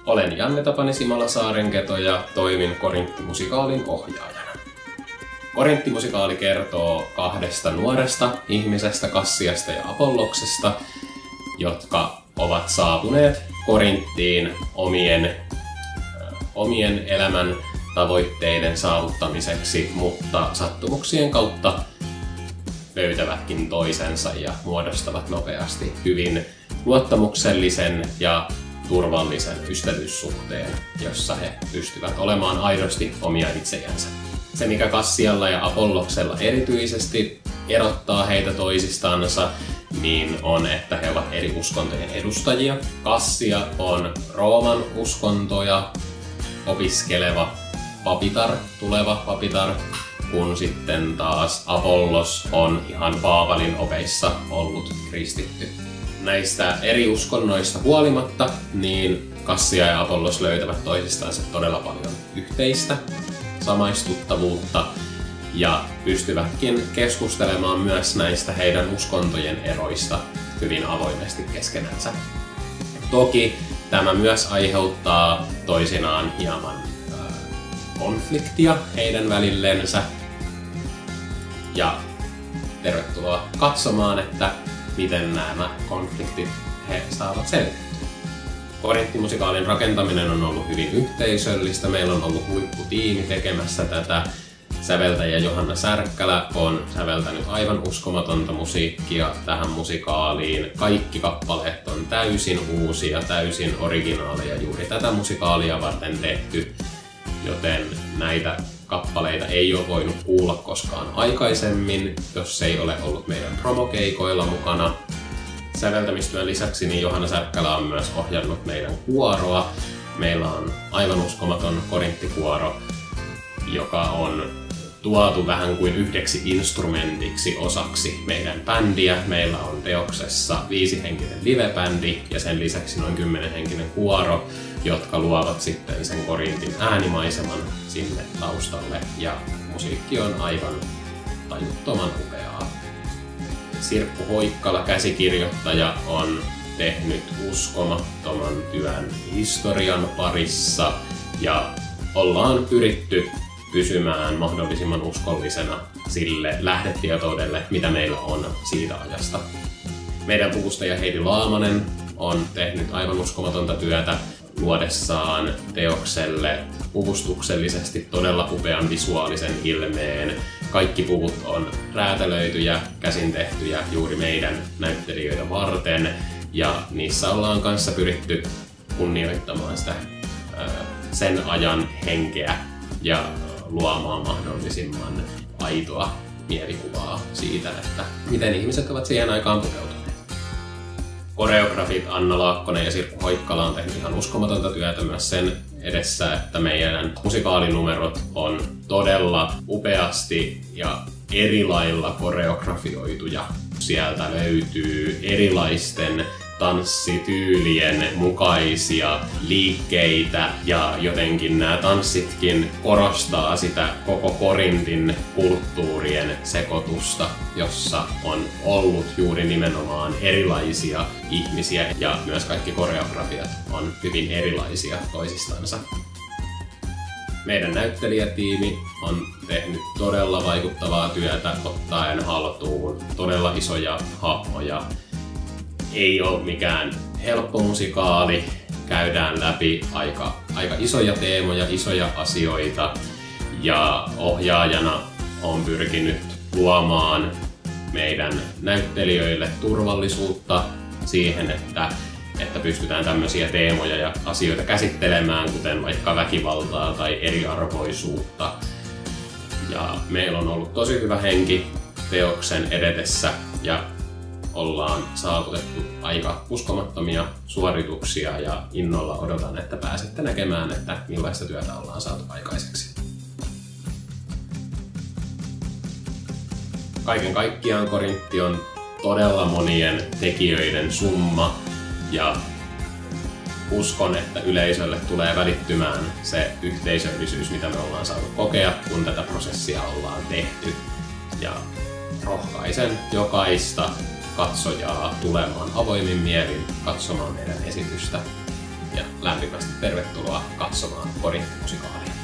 Olen Janne Tapani Simala-Saarenketo ja toimin Korintti-musikaalin ohjaajana. Korintti-musikaali kertoo kahdesta nuoresta ihmisestä, Kassiasta ja Apolloksesta, jotka ovat saapuneet Korinttiin omien elämän tavoitteiden saavuttamiseksi, mutta sattumuksien kautta löytävätkin toisensa ja muodostavat nopeasti hyvin luottamuksellisen ja turvallisen ystävyyssuhteen, jossa he pystyvät olemaan aidosti omia itsejänsä. Se, mikä Kassialla ja Apolloksella erityisesti erottaa heitä toisistansa, niin on, että he ovat eri uskontojen edustajia. Kassia on Rooman uskontoja opiskeleva papitar, tuleva papitar, kun sitten taas Apollos on ihan Paavalin opeissa ollut kristitty. Näistä eri uskonnoista huolimatta, niin Kassia ja Apollos löytävät toisistansa todella paljon yhteistä, samaistuttavuutta ja pystyvätkin keskustelemaan myös näistä heidän uskontojen eroista hyvin avoimesti keskenänsä. Toki tämä myös aiheuttaa toisinaan hieman konfliktia heidän välillensä. Ja tervetuloa katsomaan, että miten nämä konfliktit he saavat selvitettyä. Korintti-musikaalin rakentaminen on ollut hyvin yhteisöllistä. Meillä on ollut huipputiimi tekemässä tätä. Säveltäjä Johanna Särkkälä on säveltänyt aivan uskomatonta musiikkia tähän musikaaliin. Kaikki kappaleet on täysin uusia, täysin originaaleja juuri tätä musikaalia varten tehty, joten näitä kappaleita ei ole voinut kuulla koskaan aikaisemmin, jos se ei ole ollut meidän promokeikoilla mukana. Säveltämistyön lisäksi niin Johanna Särkkälä on myös ohjannut meidän kuoroa. Meillä on aivan uskomaton korinttikuoro, joka on tuotu vähän kuin yhdeksi instrumentiksi osaksi meidän bändiä. Meillä on teoksessa 5-henkinen livebändi ja sen lisäksi noin 10-henkinen kuoro, jotka luovat sitten sen Korintin äänimaiseman sinne taustalle, ja musiikki on aivan tajuttoman upeaa. Sirkku Hoikkala, käsikirjoittaja, on tehnyt uskomattoman työn historian parissa ja ollaan pyritty pysymään mahdollisimman uskollisena sille lähdetietoudelle, mitä meillä on siitä ajasta. Meidän puvustaja Heidi Laamanen on tehnyt aivan uskomatonta työtä luodessaan teokselle puvustuksellisesti todella upean visuaalisen ilmeen. Kaikki puvut on räätälöityjä, käsin tehtyjä juuri meidän näyttelijöitä varten, ja niissä ollaan kanssa pyritty kunnioittamaan sitä sen ajan henkeä ja luomaan mahdollisimman aitoa mielikuvaa siitä, että miten ihmiset ovat siihen aikaan pukeutuneet. Koreografit Anna Laakkonen ja Sirkku Hoikkala on tehnyt ihan uskomatonta työtä myös sen edessä, että meidän musikaalinumerot on todella upeasti ja eri lailla koreografioituja. Sieltä löytyy erilaisten tanssityylien mukaisia liikkeitä, ja jotenkin nämä tanssitkin korostaa sitä koko Korintin kulttuurien sekoitusta, jossa on ollut juuri nimenomaan erilaisia ihmisiä, ja myös kaikki koreografiat on hyvin erilaisia toisistansa. Meidän näyttelijätiimi on tehnyt todella vaikuttavaa työtä ottaen haltuun todella isoja hahmoja. Ei ole mikään helppo musikaali, käydään läpi aika isoja teemoja, isoja asioita, ja ohjaajana olen pyrkinyt luomaan meidän näyttelijöille turvallisuutta siihen, että pystytään tämmöisiä teemoja ja asioita käsittelemään, kuten vaikka väkivaltaa tai eriarvoisuutta. Ja meillä on ollut tosi hyvä henki teoksen edetessä, ja ollaan saavutettu aika uskomattomia suorituksia, ja innolla odotan, että pääsette näkemään, että millaista työtä ollaan saatu aikaiseksi. Kaiken kaikkiaan Korintti on todella monien tekijöiden summa, ja uskon, että yleisölle tulee välittymään se yhteisöllisyys, mitä me ollaan saatu kokea, kun tätä prosessia ollaan tehty. Ja rohkaisen jokaista katsojaa tulemaan avoimin mielin katsomaan meidän esitystä. Ja lämpimästi tervetuloa katsomaan Korinttimusikaalia.